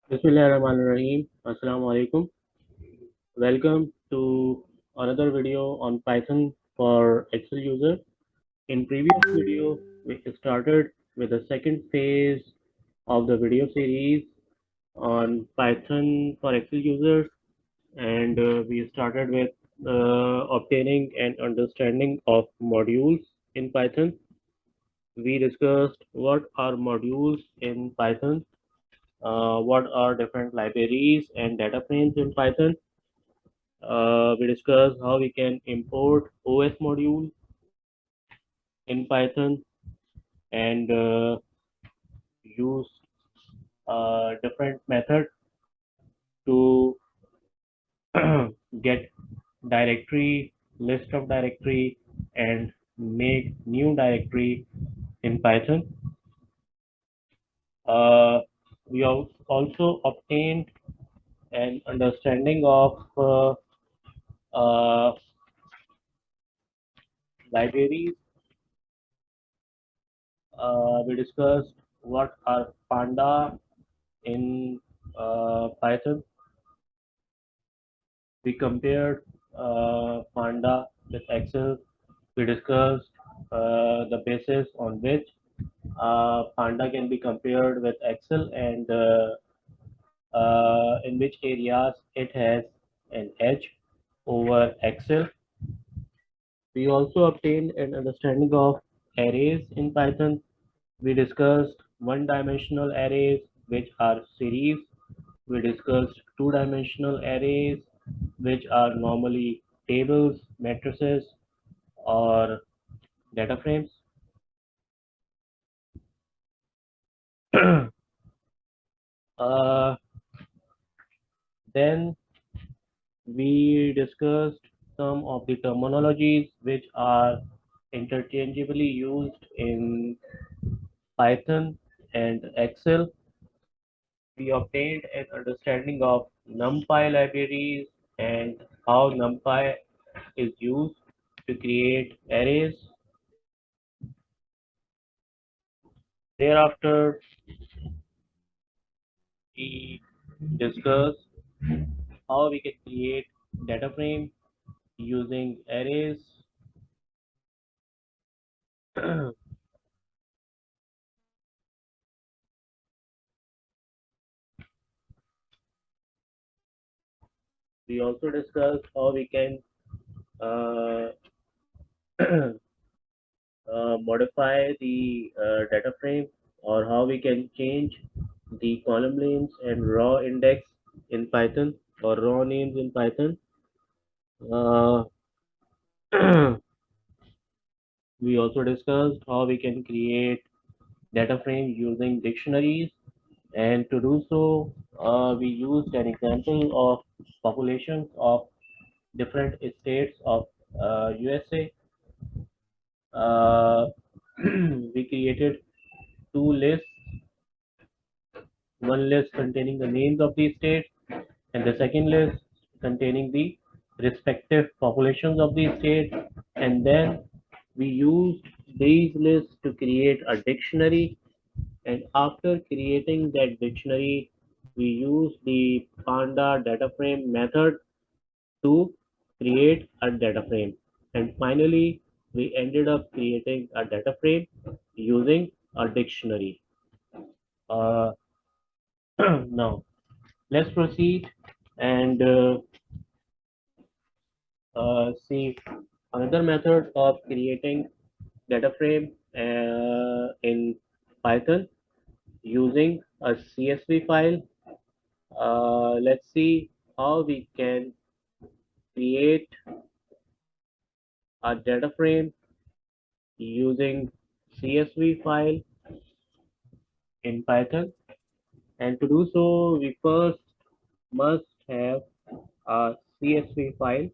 Bismillahirrahmanirrahim. Assalamu alaikum. Welcome to another video on Python for Excel user. In previous video, we started with the second phase of the video series on Python for Excel users, and we started with obtaining an understanding of modules in Python. We discussed what are modules in Python, what are different libraries and data frames in Python. We discussed how we can import OS module in Python and use different methods to get directory, list of directory, and make new directory in Python. Uh, we also obtained an understanding of uh, libraries. We discussed what are Panda in Python. We compared Panda with Excel. We discussed the basis on which Panda can be compared with Excel and in which areas it has an edge over Excel. We also obtained an understanding of arrays in Python. We discussed one-dimensional arrays, which are series. We discussed two-dimensional arrays, which are normally tables, matrices, or data frames. uh, then we discussed some of the terminologies which are interchangeably used in Python and Excel. We obtained an understanding of NumPy libraries and how NumPy is used to create arrays. Thereafter, we discussed how we can create data frame using arrays. We also discussed how we can uh, modify the data frame or how we can change the column names and raw index in Python or raw names in Python. Uh, we also discussed how we can create data frame using dictionaries, and to do so, we used an example of populations of different states of USA. Uh, we created two lists, one list containing the names of these states and the second list containing the respective populations of these states, and then we used these lists to create a dictionary, and after creating that dictionary we used the panda data frame method to create a data frame, and finally we ended up creating a data frame using a dictionary. uh, Now let's proceed and see another method of creating data frame in Python using a CSV file. Let's see how we can create a data frame using CSV file in Python. And to do so, we first must have a CSV file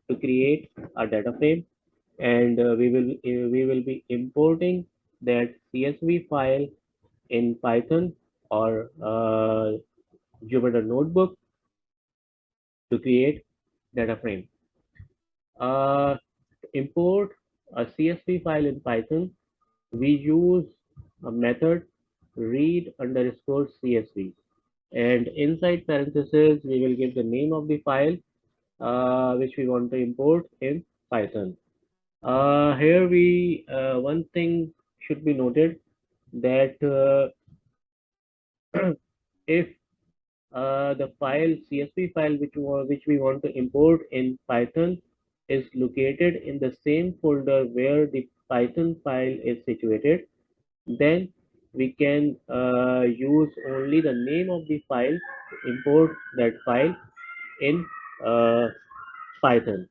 to create a data frame, and we will be importing that CSV file in Python or Jupyter Notebook to create data frame. Uh, import a CSV file in Python, we use a method read underscore CSV. And inside parentheses, we will give the name of the file which we want to import in Python. Here one thing should be noted that if the file CSV file which we want to import in Python is located in the same folder where the Python file is situated, then we can use only the name of the file to import that file in uh, Python.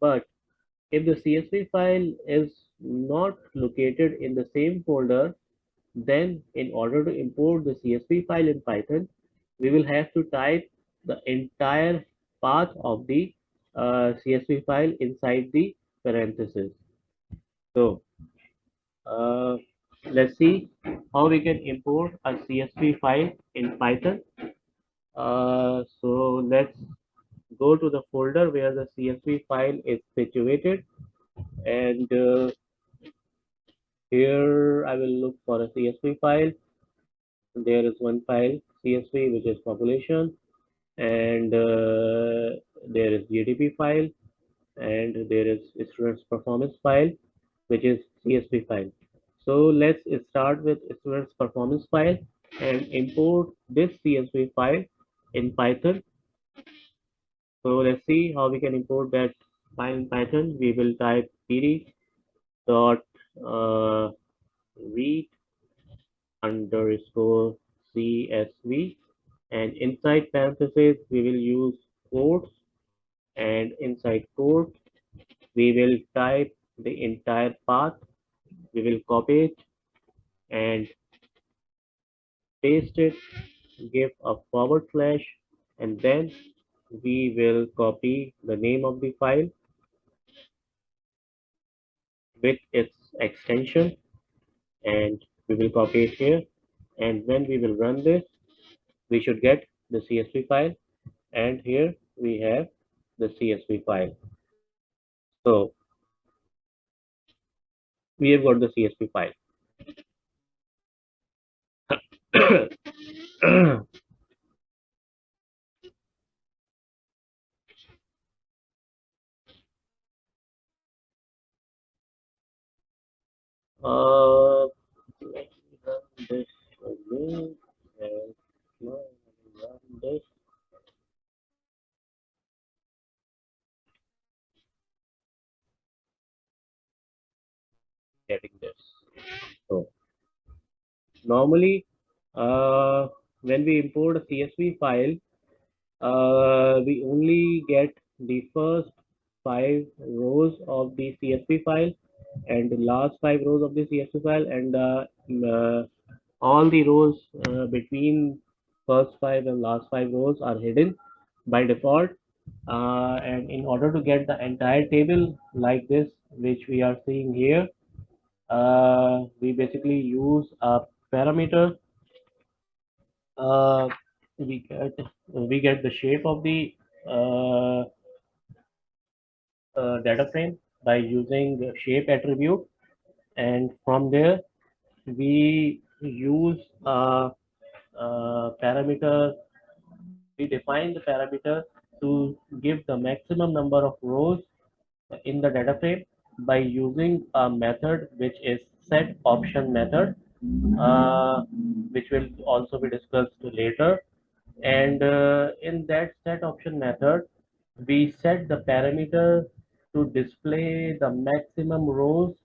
But if the CSV file is not located in the same folder, then in order to import the CSV file in Python, we will have to type the entire path of the CSV file inside the parentheses. So uh, let's see how we can import a CSV file in Python. So let's go to the folder where the CSV file is situated, and here I will look for a CSV file. There is one file CSV which is population, and there is GDP file, and there is students performance file which is CSV file. So let's start with students performance file and import this CSV file in Python. So let's see how we can import that file in Python. We will type pd dot uh, read underscore CSV, and inside parentheses we will use quotes, and inside quote we will type the entire path. We will copy it and paste it, give a forward slash, and then we will copy the name of the file with its extension, and we will copy it here. And when we will run this, we should get the CSV file, and here we have the CSV file. So we have got the CSV file. Let me run this again, and now I will run this. Getting this. So normally, when we import a CSV file, we only get the first 5 rows of the CSV file and the last 5 rows of the CSV file, and all the rows between first 5 and last 5 rows are hidden by default. And in order to get the entire table like this, which we are seeing here, we basically use a parameter. uh, we get the shape of the uh, data frame by using the shape attribute, and from there we use parameter. We define the parameter to give the maximum number of rows in the data frame by using a method which is set option method, uh, which will also be discussed later. And in that set option method, we set the parameter to display the maximum rows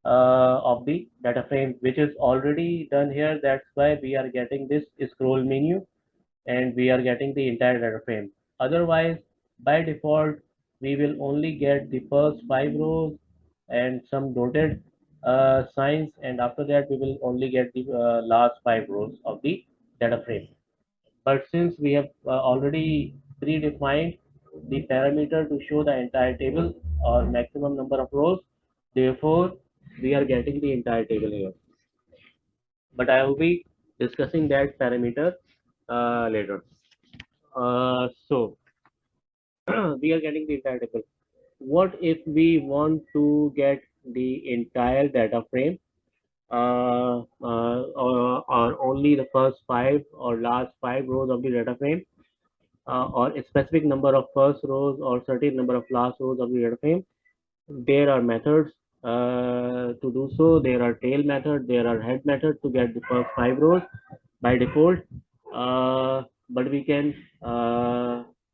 of the data frame, which is already done here. That's why we are getting this scroll menu and we are getting the entire data frame. Otherwise, by default, we will only get the first 5 rows and some dotted signs, and after that we will only get the last 5 rows of the data frame. But since we have already predefined the parameter to show the entire table or maximum number of rows, therefore we are getting the entire table here. But I will be discussing that parameter later. So we are getting the entire table. What if we want to get the entire data frame? or only the first five or last five rows of the data frame, or a specific number of first rows or certain number of last rows of the data frame. There are methods to do so. There are tail method, there are head method to get the first five rows by default, but we can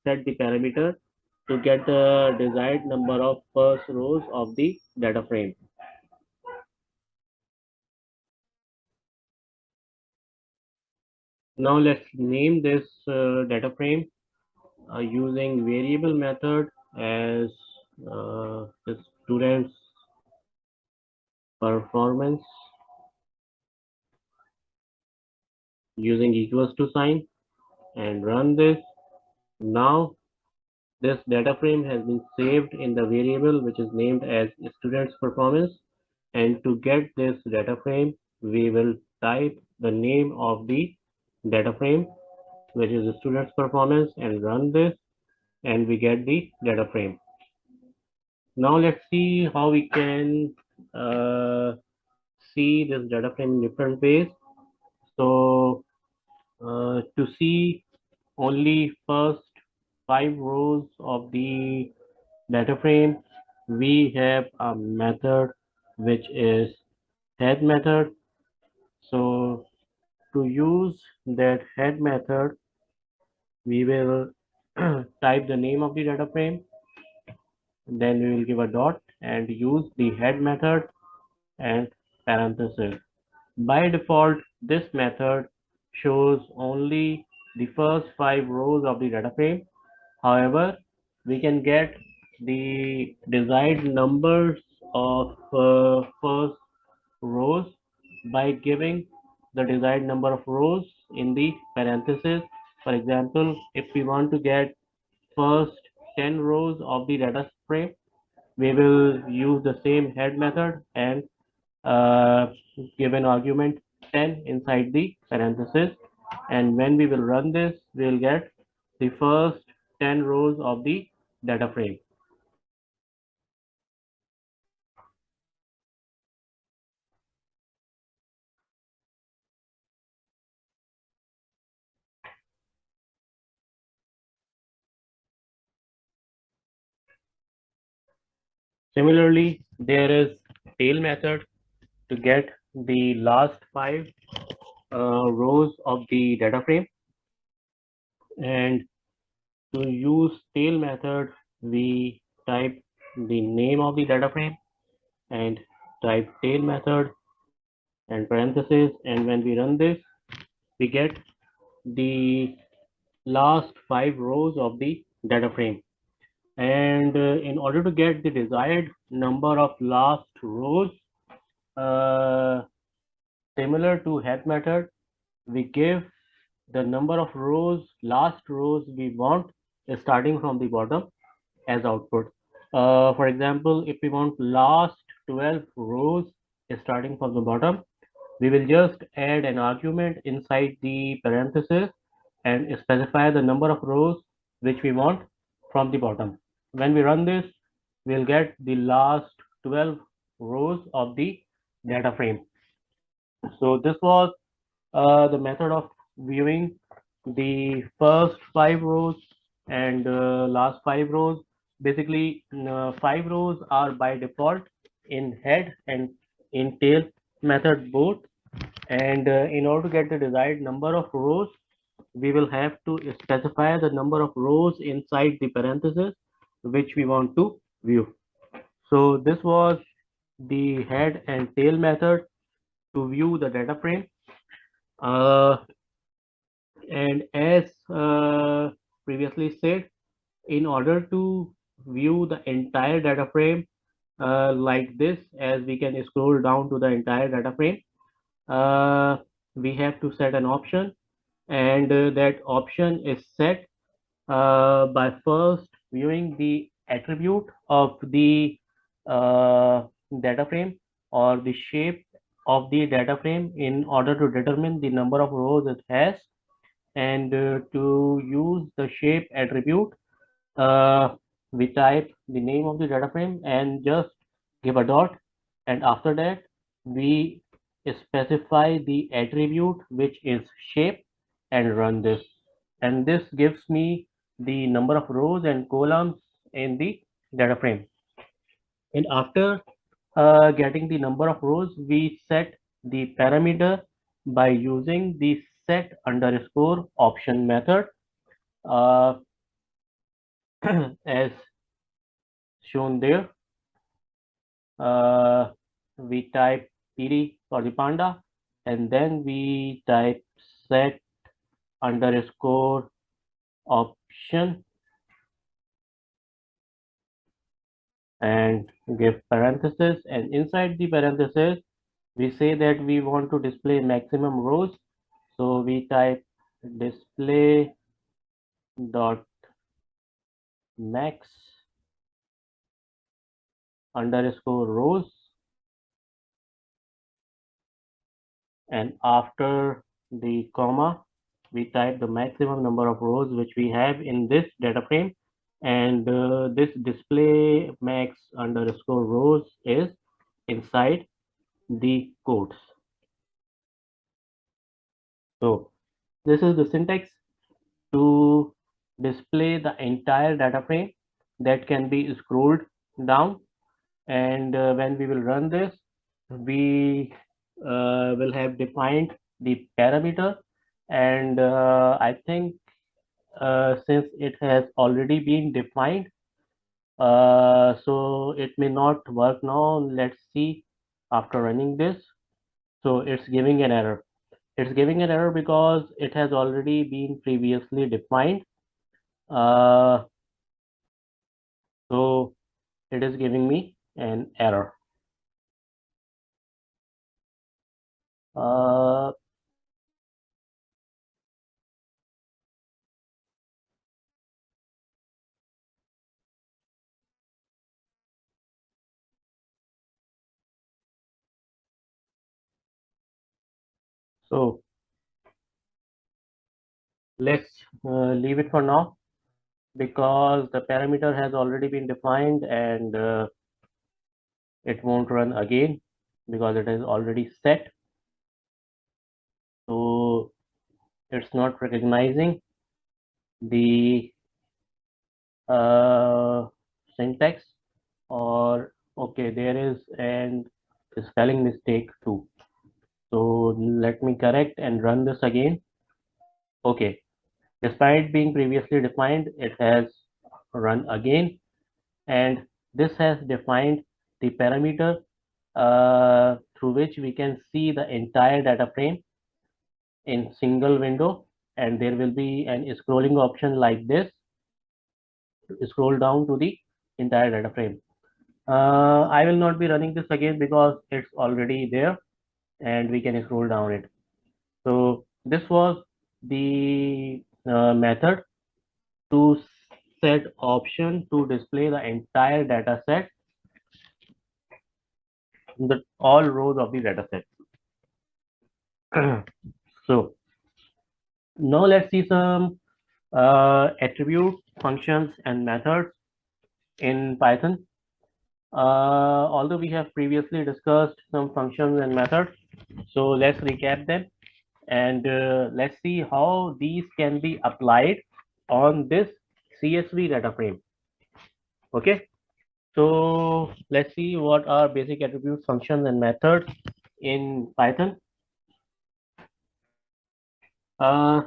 set the parameter to get the desired number of first rows of the data frame. Now let's name this data frame using variable method as the student's performance using equals to sign, and run this. Now this data frame has been saved in the variable which is named as student's performance, and to get this data frame we will type the name of the data frame which is student's performance and run this, and we get the data frame. Now let's see how we can uh, see this data frame in different ways. So to see only first five rows of the data frame, we have a method which is head method. So to use that head method, we will type the name of the data frame, then we will give a dot and use the head method and parenthesis. By default, this method shows only the first five rows of the data frame. However, we can get the desired numbers of first rows by giving the desired number of rows in the parentheses. For example, if we want to get first 10 rows of the data frame, we will use the same head method and uh, give an argument 10 inside the parenthesis, and when we will run this we will get the first 10 rows of the data frame. Similarly, there is tail method to get the last five rows of the data frame, and to use tail method we type the name of the data frame and type tail method and parentheses, and when we run this we get the last five rows of the data frame. And in order to get the desired number of last rows, uh, similar to head method, we give the number of rows, last rows we want starting from the bottom as output. For example, if we want last 12 rows starting from the bottom, we will just add an argument inside the parenthesis and specify the number of rows which we want from the bottom. When we run this, we'll get the last 12 rows of the data frame. So this was the method of viewing the first five rows and last five rows. Basically, five rows are by default in head and in tail method both, and in order to get the desired number of rows we will have to specify the number of rows inside the parenthesis which we want to view. So this was the head and tail method to view the data frame, uh, and as previously said, in order to view the entire data frame like this, as we can scroll down to the entire data frame, uh, we have to set an option, and that option is set by first viewing the attribute of the uh, data frame or the shape of the data frame in order to determine the number of rows it has, and to use the shape attribute we type the name of the data frame and just give a dot, and after that we specify the attribute which is shape and run this. And this gives me the number of rows and columns in the data frame. And after getting the number of rows, we set the parameter by using the set underscore option method uh, as shown there. Uh, we type PD for the panda, and then we type set underscore option and give parenthesis, and inside the parenthesis we say that we want to display maximum rows, so we type display dot max underscore rows, and after the comma we type the maximum number of rows which we have in this data frame, and this display max underscore rows is inside the quotes. So this is the syntax to display the entire data frame that can be scrolled down, and when we will run this, we will have defined the parameter, and I think since it has already been defined, so it may not work now. Let's see after running this. So it's giving an error. It's giving an error because it has already been previously defined. Uh, so it is giving me an error. Uh, so let's leave it for now because the parameter has already been defined, and it won't run again because it is already set. So it's not recognizing the uh, syntax, or okay, there is an spelling mistake too. So let me correct and run this again. Okay, despite being previously defined, it has run again, and this has defined the parameter through which we can see the entire data frame in single window, and there will be an scrolling option like this to scroll down to the entire data frame. I will not be running this again because it's already there and we can scroll down it. So this was the method to set option to display the entire data set, the all rows of the data set. So now let's see some attribute functions and methods in Python. Although we have previously discussed some functions and methods, so let's recap them, and let's see how these can be applied on this CSV data frame. Okay, so let's see what are basic attributes, functions, and methods in Python. Uh,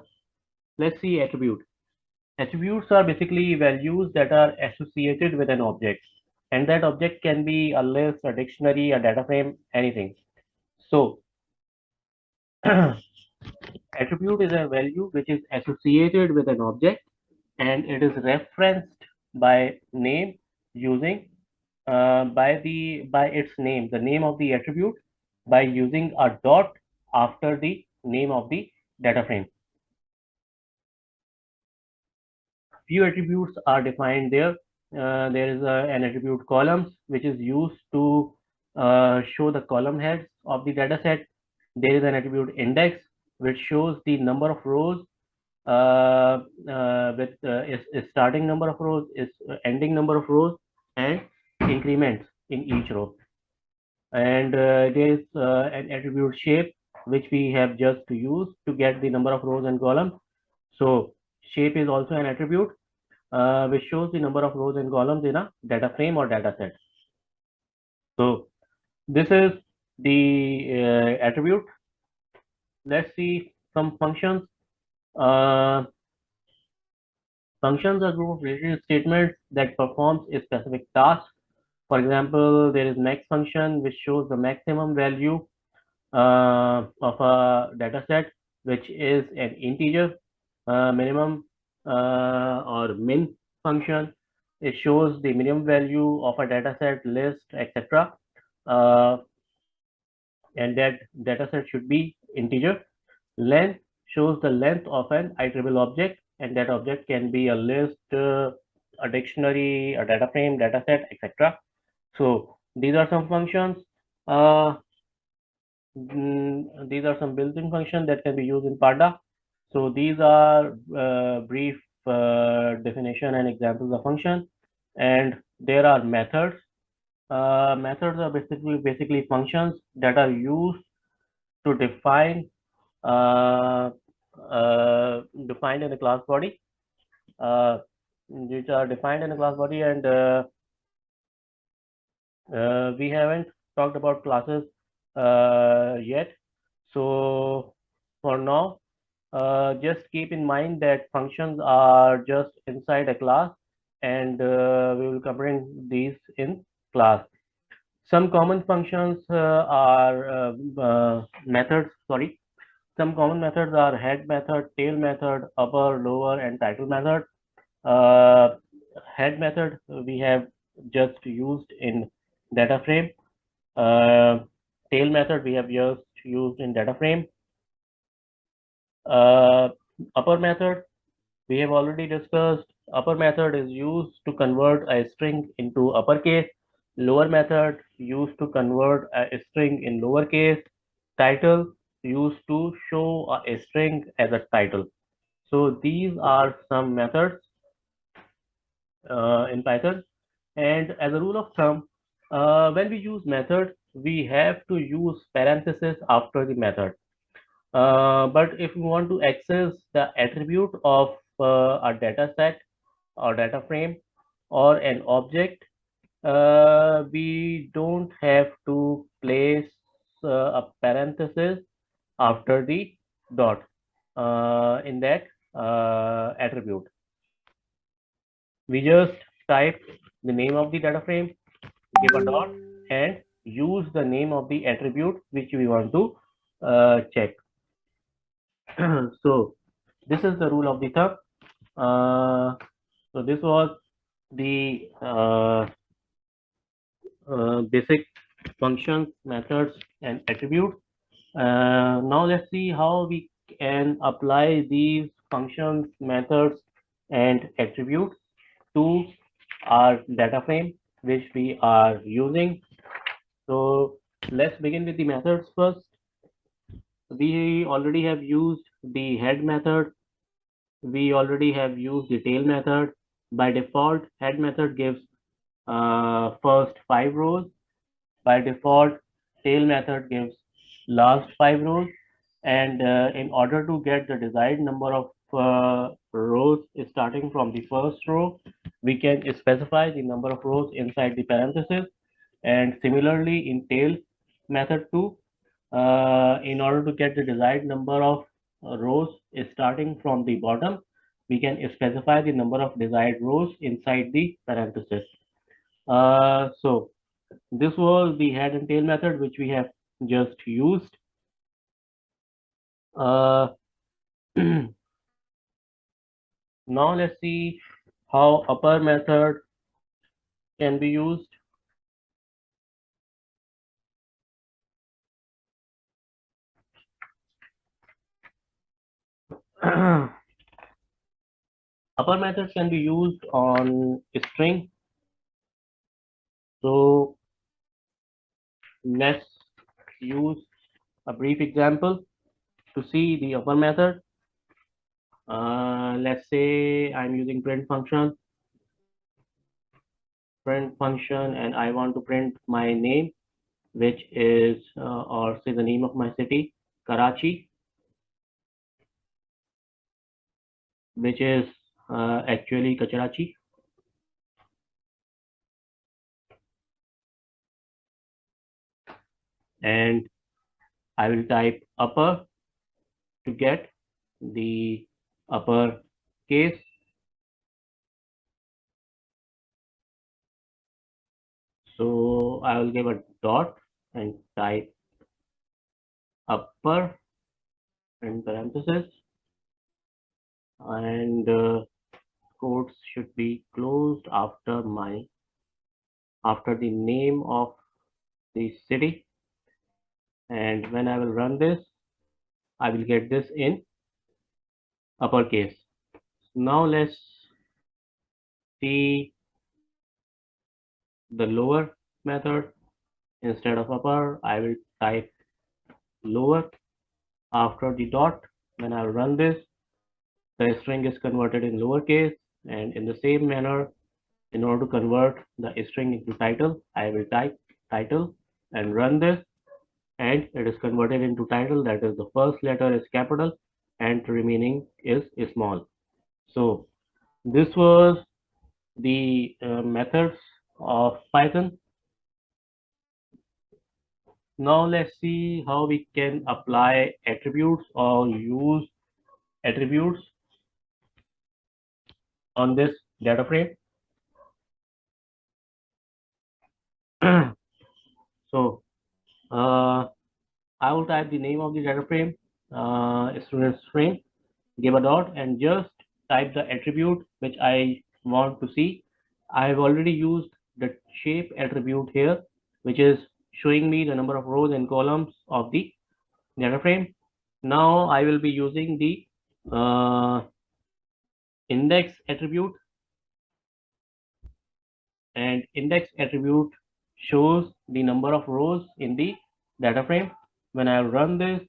let's see attribute. Attributes are basically values that are associated with an object, and that object can be a list, a dictionary, a data frame, anything. So attribute is a value which is associated with an object, and it is referenced by name using by its name, the name of the attribute, by using a dot after the name of the data frame. Few attributes are defined there. There is an attribute columns which is used to show the column heads of the data set. There is an attribute index which shows the number of rows with is starting number of rows, is ending number of rows, and increments in each row. And there is an attribute shape which we have just used to get the number of rows and columns. So shape is also an attribute which shows the number of rows and columns in a data frame or data set. So this is the attribute. Let's see some functions. Uh, Functions are a group of related statements that performs a specific task. For example, there is max function which shows the maximum value of a data set, which is an integer. Minimum or min function, it shows the minimum value of a data set, list, etc. Uh, and that data set should be integer. Length shows the length of an iterable object, and that object can be a list, a dictionary, a data frame, data set, etc. So these are some functions. Uh, these are some built-in functions that can be used in Panda. So these are brief definition and examples of function, and there are methods. Methods are basically functions that are used to define uh, defined in the class body, uh, which are defined in the class body, and we haven't talked about classes yet. So for now, just keep in mind that functions are just inside a class, and we will covering these in class. Some common functions are methods. Sorry, some common methods are head method, tail method, upper, lower, and title method. Uh, Head method we have just used in data frame. Uh, Tail method we have just used in data frame. Uh, Upper method we have already discussed. Upper method is used to convert a string into uppercase. Lower method used to convert a string in lowercase. Title used to show a string as a title. So these are some methods in Python. And as a rule of thumb, when we use method, we have to use parenthesis after the method. But if we want to access the attribute of a data set or data frame or an object, we don't have to place a parenthesis after the dot in that attribute. We just type the name of the data frame, give a dot, and use the name of the attribute which we want to check. So this is the rule of the thumb. So this was the basic functions, methods, and attributes. Now let's see how we can apply these functions, methods, and attributes to our data frame which we are using. So let's begin with the methods first. We already have used the head method. We already have used the tail method. By default, head method gives first 5 rows. By default, tail method gives last 5 rows. And in order to get the desired number of rows starting from the first row, we can specify the number of rows inside the parenthesis. And similarly, in tail method too, in order to get the desired number of rows starting from the bottom, we can specify the number of desired rows inside the parenthesis. So this was the head and tail method which we have just used. Uh, Now let's see how upper method can be used. Upper method can be used on string. So let's use a brief example to see the upper method. Let's say I'm using print function, and I want to print my name. which is, or say the name of my city, Karachi, which is actually Kacharachi. And I will type upper to get the upper case. So I will give a dot and type upper in parentheses, and quotes should be closed after the name of the city. And when I will run this, I will get this in uppercase. Now let's see the lower method. Instead of upper, I will type lower after the dot. When I run this, the string is converted in lowercase, and in the same manner, in order to convert the string into title, I will type title and run this, and it is converted into title. That is, the first letter is capital and remaining is small. So this was the methods of Python. Now let's see how we can apply attributes or use attributes on this data frame. So I will type the name of the data frame, student's frame, give a dot, and just type the attribute which I want to see. I have already used the shape attribute here, which is showing me the number of rows and columns of the data frame. Now I will be using the index attribute, and index attribute shows the number of rows in the data frame. When I run this,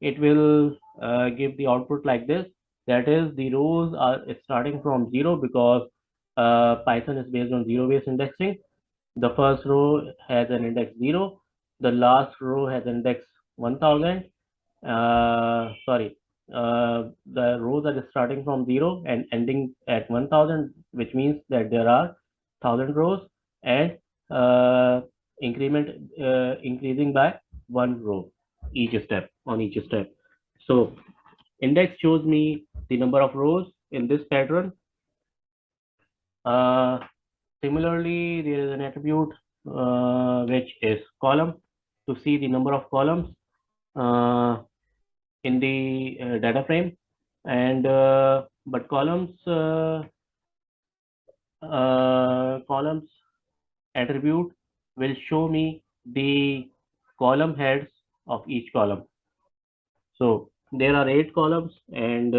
it will give the output like this. That is, the rows are starting from 0 because Python is based on zero-based indexing. The first row has an index 0. The last row has index 1000. Sorry, the rows are starting from 0 and ending at 1000, which means that there are 1000 rows, and uh, increasing by one row each step. So index shows me the number of rows in this pattern. Uh, Similarly, there is an attribute which is column, to see the number of columns uh, in the data frame. And but columns attribute will show me the column heads of each column. So there are 8 columns, and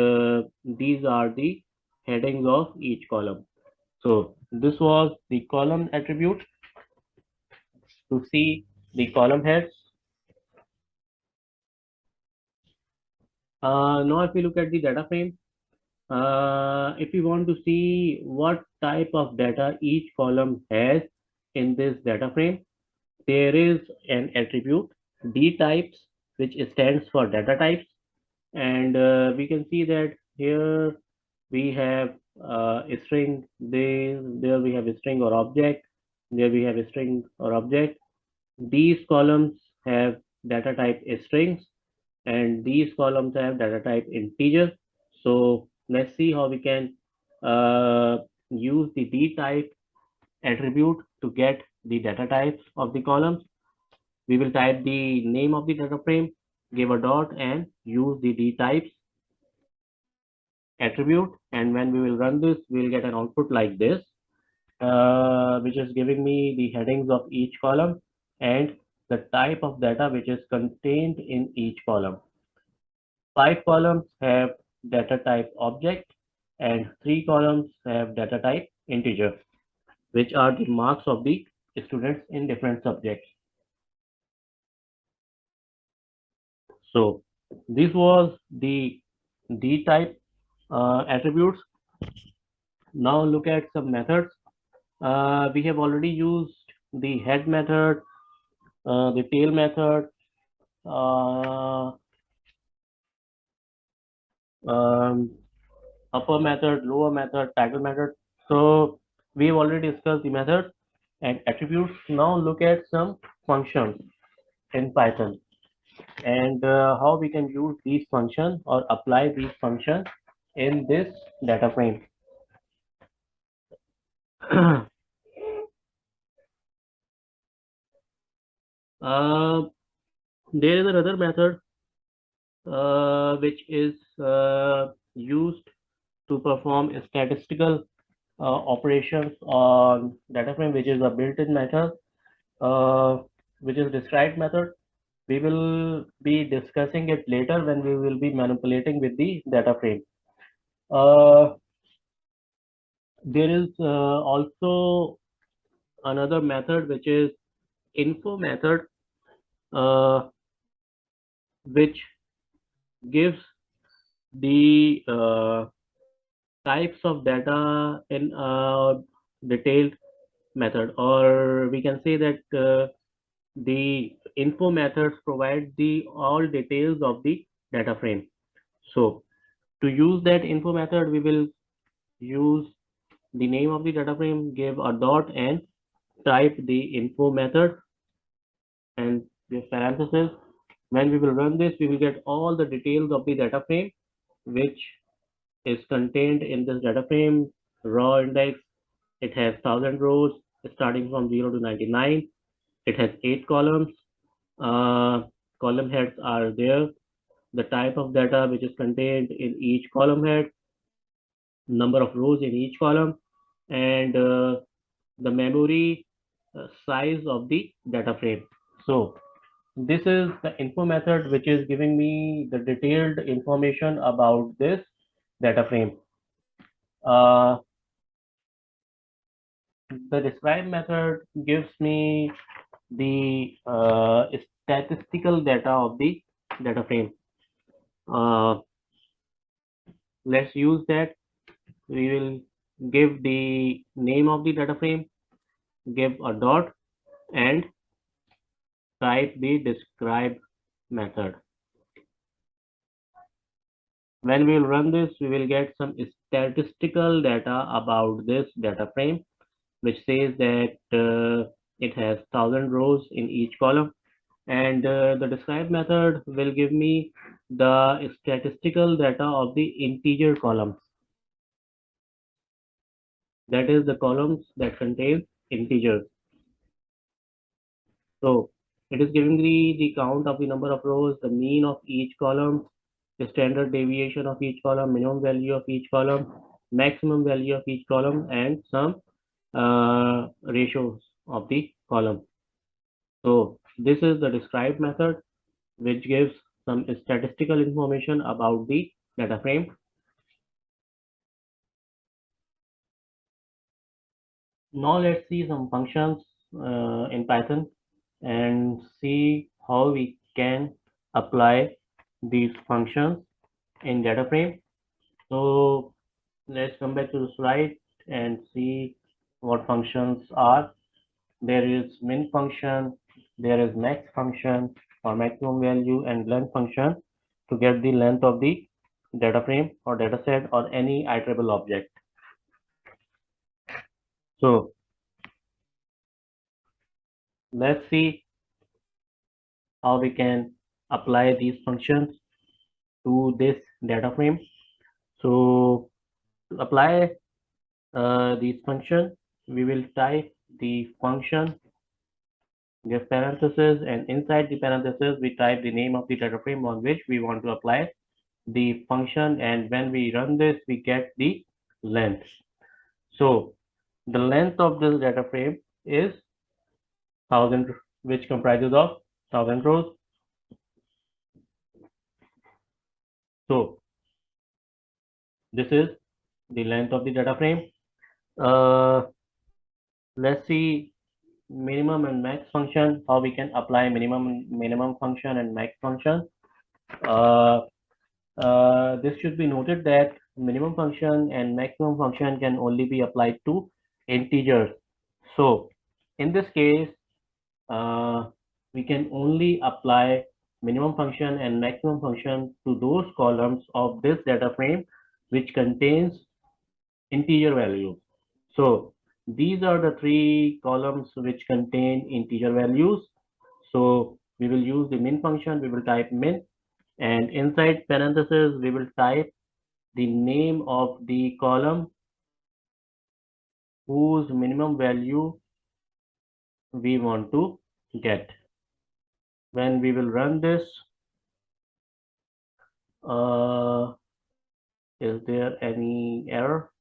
these are the headings of each column. So this was the column attribute to see the column heads. Now if we look at the data frame, if we want to see what type of data each column has in this data frame, there is an attribute d types, which stands for data types. And we can see that here we have a string, there we have a string or object, there we have a string or object. These columns have data type strings, and these columns have data type integer. So let's see how we can use the d type attribute to get the data types of the columns. We will type the name of the data frame, give a dot, and use the d types attribute. And when we will run this, we'll get an output like this, which is giving me the headings of each column and the type of data which is contained in each column. 5 columns have data type object, and 3 columns have data type integer, which are the marks of the students in different subjects. So this was the D type attributes. Now look at some methods. We have already used the head method the tail method, uh, um, upper method, lower method, title method. So we've already discussed the methods and attributes. Now look at some functions in Python and how we can use these functions or apply these functions in this data frame. uh, there is another method which is used to perform statistical operations on data frame, which is a built-in method, uh, which is described method. We will be discussing it later when we will be manipulating with the data frame. Uh, there is also another method which is info method, uh, which gives the types of data in a detailed method, or we can say that the info methods provide the all details of the data frame. So to use that info method, we will use the name of the data frame, give a dot and type the info method and with parentheses. When we will run this, we will get all the details of the data frame which is contained in this data frame. Raw index, it has 1000 rows starting from 0 to 99. It has 8 columns. Uh, Column heads are there. The type of data which is contained in each column head, number of rows in each column, and the memory size of the data frame. So this is the info method which is giving me the detailed information about this data frame. Uh, the describe method gives me the statistical data of the data frame. Uh, let's use that. We will give the name of the data frame, give a dot, and type the describe method. When we will run this, we will get some statistical data about this data frame, which says that it has 1000 rows in each column. And the describe method will give me the statistical data of the integer columns. That is the columns that contain integers. So it is giving the count of the number of rows, the mean of each column, the standard deviation of each column, minimum value of each column, maximum value of each column, and some ratios of the column. So this is the describe method, which gives some statistical information about the data frame. Now let's see some functions in Python and see how we can apply these functions in data frame. So let's come back to the slide and see what functions are. There is min function, there is max function or maximum value, and length function to get the length of the data frame or data set or any iterable object. So let's see how we can apply these functions to this data frame. So to apply these functions, we will type the function, give parentheses, and inside the parentheses, we type the name of the data frame on which we want to apply the function. And when we run this, we get the length. So the length of this data frame is 1000, which comprises of 1000 rows. So this is the length of the data frame. Uh, let's see minimum and max function, how we can apply minimum function and max function. Uh, this should be noted that minimum function and maximum function can only be applied to integers. So in this case, uh, we can only apply minimum function and maximum function to those columns of this data frame which contains integer values. So these are the three columns which contain integer values. So we will use the min function, we will type min, and inside parentheses we will type the name of the column whose minimum value we want to get. When we will run this, is there any error?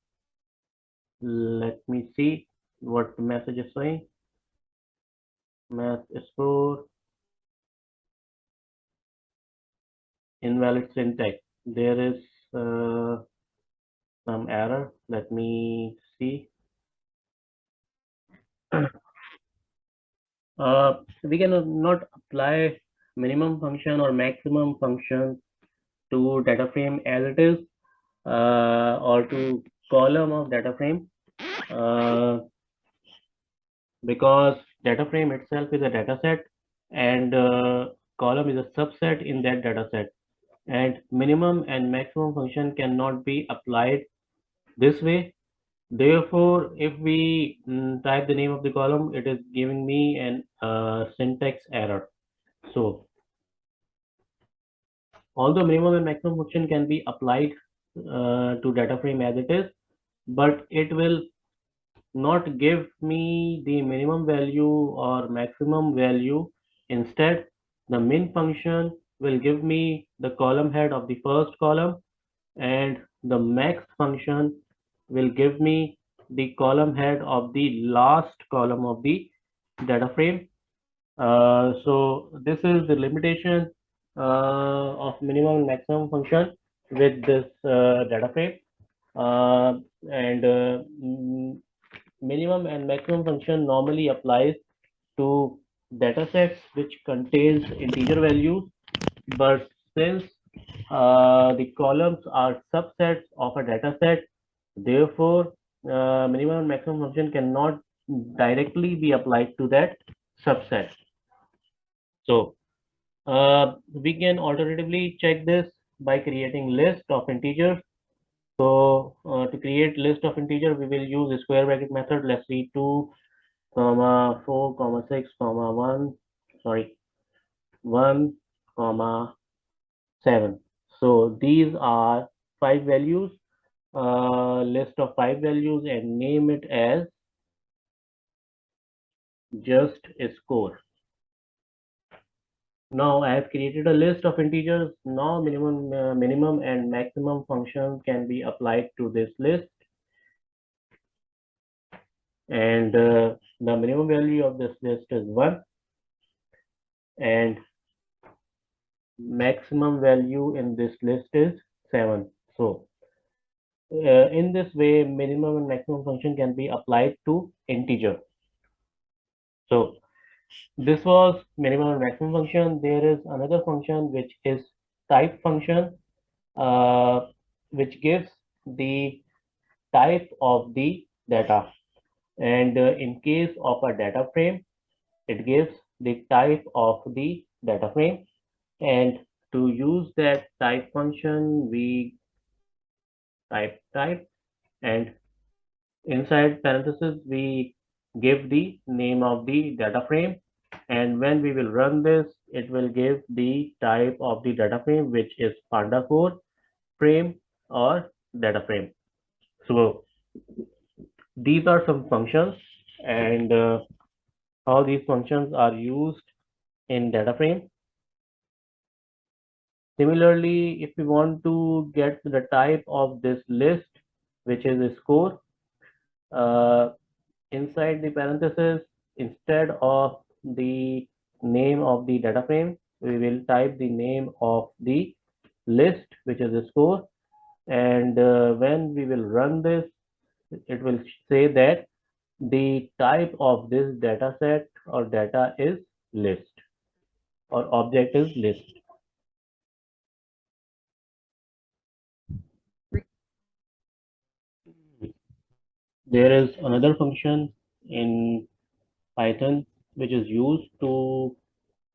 Let me see what the message is saying. Math score, invalid syntax. There is some error. Let me see. We cannot not apply minimum function or maximum function to data frame as it is, or to column of data frame, uh, because data frame itself is a data set, and column is a subset in that data set, and minimum and maximum function cannot be applied this way. Therefore, if we type the name of the column, it is giving me an syntax error. So although minimum and maximum function can be applied to data frame as it is, but it will not give me the minimum value or maximum value. Instead, the min function will give me the column head of the first column, and the max function will give me the column head of the last column of the data frame. So this is the limitation of minimum and maximum function with this data frame. Uh, and minimum and maximum function normally applies to data sets which contains integer values, but since the columns are subsets of a data set, therefore minimum and maximum function cannot directly be applied to that subset. So we can alternatively check this by creating list of integers. So to create list of integer, we will use a square bracket method. Let's see, 2 comma 4 comma 6 comma 1, sorry, 1 comma 7. So these are 5 values, list of 5 values, and name it as just a score. Now I have created a list of integers. Now minimum and maximum functions can be applied to this list, and the minimum value of this list is 1, and maximum value in this list is 7. So in this way, minimum and maximum function can be applied to integer. So this was minimum and maximum function. There is another function which is type function, uh, which gives the type of the data. And in case of a data frame, it gives the type of the data frame. And to use that type function, we type, and inside parentheses, we give the name of the data frame. And when we will run this, it will give the type of the data frame, which is panda4 frame or data frame. So these are some functions, and how these functions are used in data frame. Similarly, if we want to get the type of this list, which is a score, uh, inside the parentheses, instead of the name of the data frame, we will type the name of the list, which is a score. And when we will run this, it will say that the type of this data set or data is list, or object is list. There is another function in Python which is used to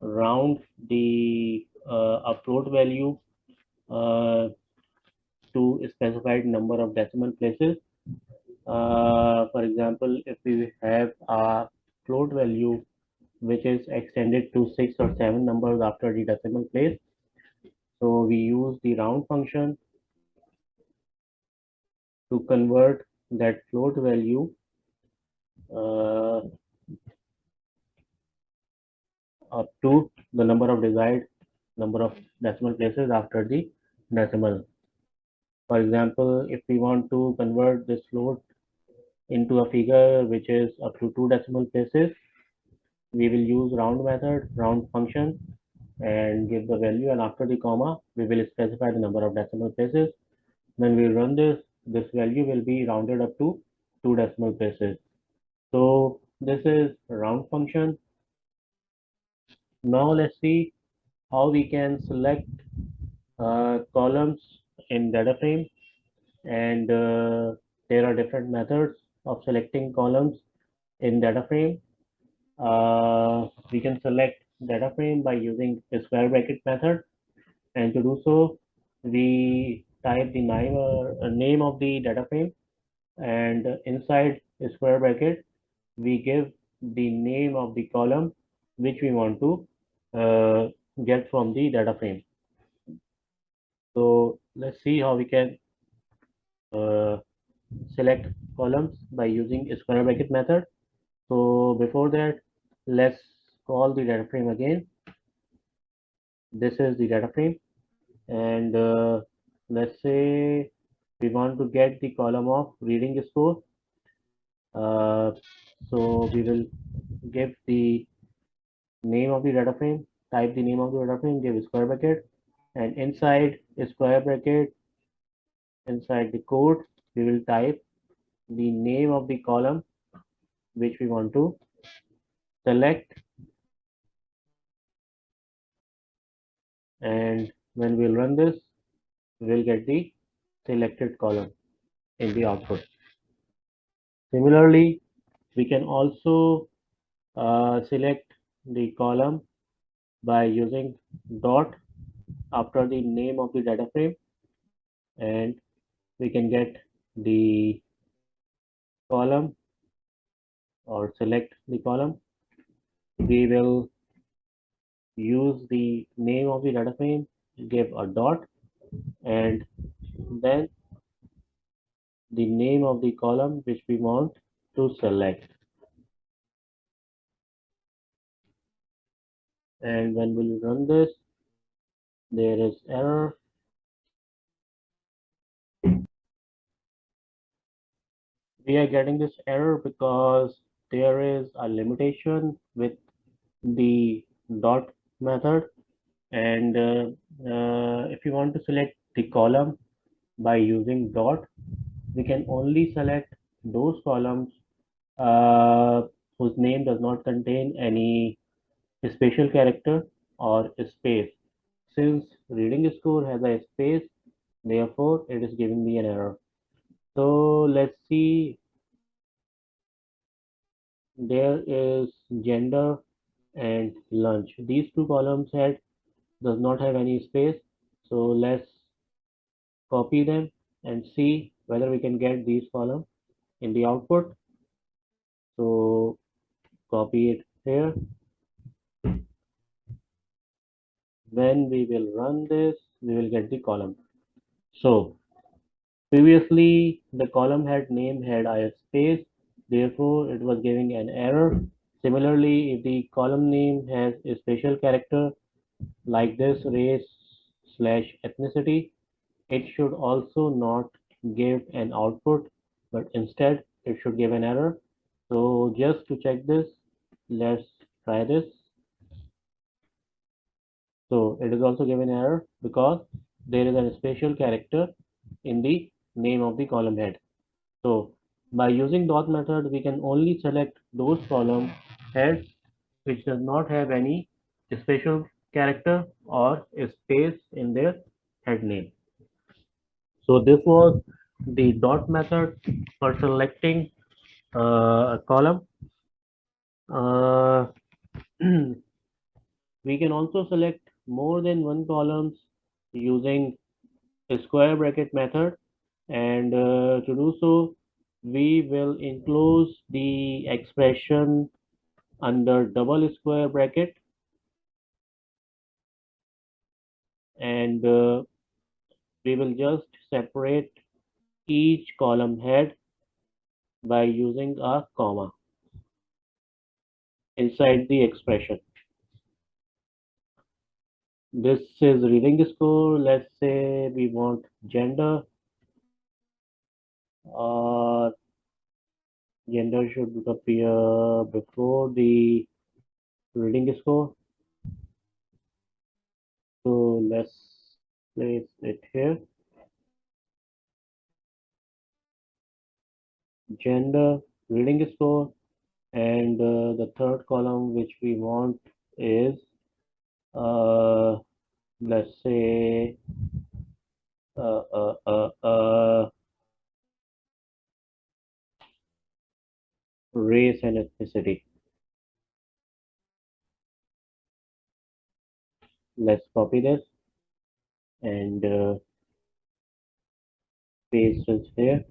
round the upload value to a specified number of decimal places. For example, if we have a float value which is extended to 6 or 7 numbers after the decimal place, so we use the round function to convert that float value uh, up to the number of desired number of decimal places after the decimal. For example, if we want to convert this float into a figure which is up to 2 decimal places, we will use round method, round function, and give the value, and after the comma we will specify the number of decimal places. When we run this value will be rounded up to 2 decimal places. So this is round function. Now let's see how we can select columns in data frame, and there are different methods of selecting columns in data frame. We can select data frame by using the square bracket method, and to do so we type the name of the data frame, and inside the square bracket we give the name of the column which we want to uh, get from the data frame. So let's see how we can uh, select columns by using a square bracket method. So before that, let's call the data frame again. This is the data frame, and let's say we want to get the column of reading score. Uh, so we will give the name of the data frame, type the name of the data frame, give a square bracket, and inside a square bracket, inside the code, we will type the name of the column which we want to select, and when we'll run this, we'll get the selected column in the output. Similarly, we can also select the column by using dot after the name of the data frame, and we can get the column or select the column. We will use the name of the data frame, give a dot, and then the name of the column which we want to select. And when we run this, there is error. We are getting this error because there is a limitation with the dot method, and if you want to select the column by using dot, we can only select those columns uh, whose name does not contain any special character or space. Since reading score has a space, therefore it is giving me an error. So let's see, there is gender and lunch. These two columns head does not have any space. So let's copy them and see whether we can get these columns in the output. So copy it here. When we will run this, we will get the column. So previously the column had name had a space, therefore it was giving an error. Similarly, if the column name has a special character like this, race slash ethnicity, it should also not give an output, but instead it should give an error. So just to check this, let's try this. So it is also given error because there is a special character in the name of the column head. So by using dot method, we can only select those column heads which does not have any special character or a space in their head name. So this was the dot method for selecting a column. Uh, We can also select more than one columns using a square bracket method, and to do so we will enclose the expression under double square bracket, and we will just separate each column head by using a comma inside the expression. This is reading score. Let's say we want gender, or gender should appear before the reading score. So let's place it here. Gender, reading score, and the third column which we want is uh, let's say uh, uh, uh, uh, race and ethnicity. Let's copy this and paste it here.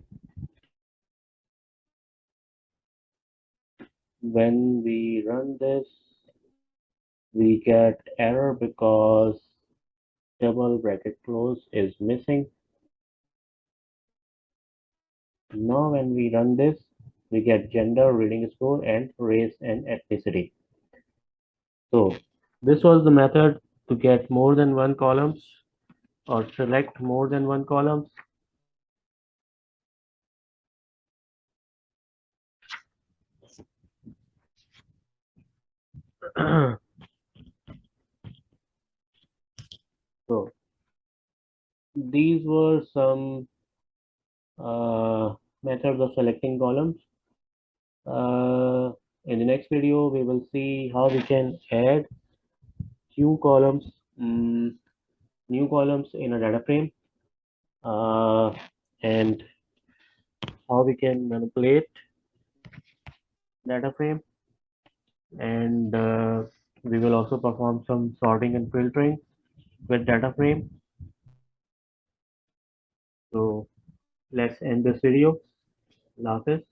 When we run this, we get error because double bracket close is missing. Now when we run this, we get gender, reading score, and race and ethnicity. So this was the method to get more than one columns or select more than one columns. So these were some methods of selecting columns. Uh, in the next video, we will see how we can add new columns, mm, new columns in a data frame, uh, and how we can manipulate data frame, and we will also perform some sorting and filtering with data frame. So let's end this video. Lafis.